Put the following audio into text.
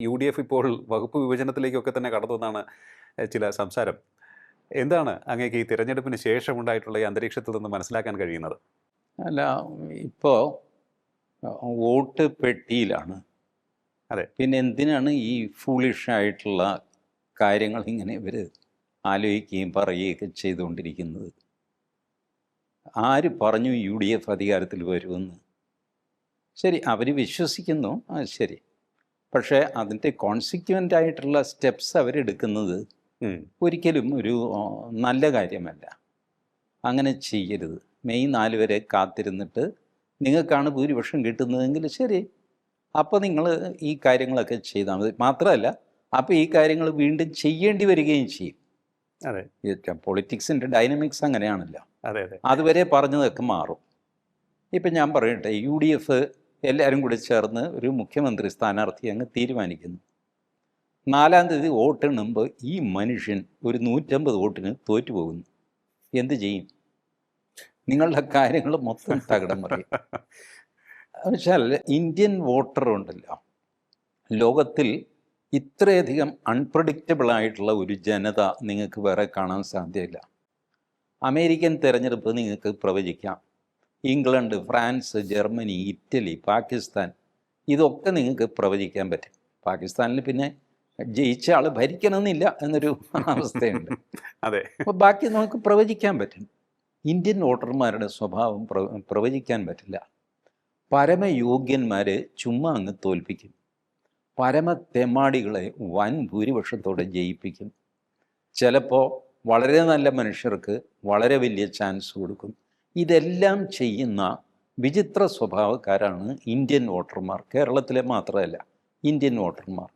UDF ഇപ്പോൾ വകുപ്പ് വിഭജനത്തിലേക്കൊക്കെ തന്നെ കടന്നുവെന്നാണ് ചില സംസാരം. എന്താണ് അങ്ങേക്ക് ഈ തിരഞ്ഞെടുപ്പിന് ശേഷമുണ്ടായിട്ടുള്ള ഈ അന്തരീക്ഷത്തിൽ നിന്ന് മനസ്സിലാക്കാൻ കഴിയുന്നത്? അല്ല, ഇപ്പോൾ വോട്ട് പെട്ടിയിലാണ്. അതെ. പിന്നെ എന്തിനാണ് ഈ ഫൂളിഷായിട്ടുള്ള കാര്യങ്ങൾ ഇങ്ങനെ ഇവർ ആലോചിക്കുകയും പറയുകയൊക്കെ ചെയ്തുകൊണ്ടിരിക്കുന്നത്? ആര് പറഞ്ഞു UDF അധികാരത്തിൽ വരുമെന്ന്? ശരി, അവർ വിശ്വസിക്കുന്നു, ശരി. പക്ഷേ അതിൻ്റെ കോൺസിക്വൻ്റ് ആയിട്ടുള്ള സ്റ്റെപ്സ് അവരെടുക്കുന്നത് ഒരിക്കലും ഒരു നല്ല കാര്യമല്ല. അങ്ങനെ ചെയ്യരുത്. മെയ് 4 വരെ കാത്തിരുന്നിട്ട് നിങ്ങൾക്കാണ് ഭൂരിപക്ഷം കിട്ടുന്നതെങ്കിൽ ശരി, അപ്പോൾ നിങ്ങൾ ഈ കാര്യങ്ങളൊക്കെ ചെയ്താൽ മതി. മാത്രമല്ല, അപ്പോൾ ഈ കാര്യങ്ങൾ വീണ്ടും ചെയ്യേണ്ടി വരികയും ചെയ്യും. അതെ, പൊളിറ്റിക്സിൻ്റെ ഡൈനമിക്സ് അങ്ങനെയാണല്ലോ. അതെ, അതെ. അതുവരെ പറഞ്ഞതൊക്കെ മാറും. ഇപ്പം ഞാൻ പറയട്ടെ, UDF എല്ലാവരും കൂടി ചേർന്ന് ഒരു മുഖ്യമന്ത്രി സ്ഥാനാർത്ഥി അങ്ങ് തീരുമാനിക്കുന്നു. 4-ാം തീയതി വോട്ടെണ്ണുമ്പോൾ ഈ മനുഷ്യൻ ഒരു 150 വോട്ടിന് തോറ്റുപോകുന്നു. എന്ത് ചെയ്യും? നിങ്ങളുടെ കാര്യങ്ങൾ മൊത്തം തകിടം മറിയും. എന്നുവെച്ചാൽ ഇന്ത്യൻ വോട്ടർ ഉണ്ടല്ലോ, ലോകത്തിൽ ഇത്രയധികം അൺപ്രഡിക്റ്റബിൾ ആയിട്ടുള്ള ഒരു ജനത നിങ്ങൾക്ക് വേറെ കാണാൻ സാധ്യമല്ല. അമേരിക്കൻ തിരഞ്ഞെടുപ്പ് നിങ്ങൾക്ക് പ്രവചിക്കാം. England, France, Germany, Italy, Pakistan, ഇതൊക്കെ നിങ്ങൾക്ക് പ്രവചിക്കാൻ പറ്റും. പാകിസ്ഥാനിൽ പിന്നെ ജയിച്ച ആൾ ഭരിക്കണമെന്നില്ല എന്നൊരു അവസ്ഥയുണ്ട്. അതെ. അപ്പോൾ ബാക്കി നമുക്ക് പ്രവചിക്കാൻ പറ്റും. ഇന്ത്യൻ വോട്ടർമാരുടെ സ്വഭാവം പ്രവചിക്കാൻ പറ്റില്ല. പരമയോഗ്യന്മാരെ ചുമ്മാ അങ്ങ് തോൽപ്പിക്കും. പരമ തെമ്മാടികളെ വൻ ഭൂരിപക്ഷത്തോടെ ജയിപ്പിക്കും. ചിലപ്പോൾ വളരെ നല്ല മനുഷ്യർക്ക് വളരെ വലിയ ചാൻസ് കൊടുക്കും. ഇതെല്ലാം ചെയ്യുന്ന വിചിത്ര സ്വഭാവക്കാരാണ് ഇന്ത്യൻ വോട്ടർമാർ. കേരളത്തിലെ മാത്രമല്ല, ഇന്ത്യൻ വോട്ടർമാർ.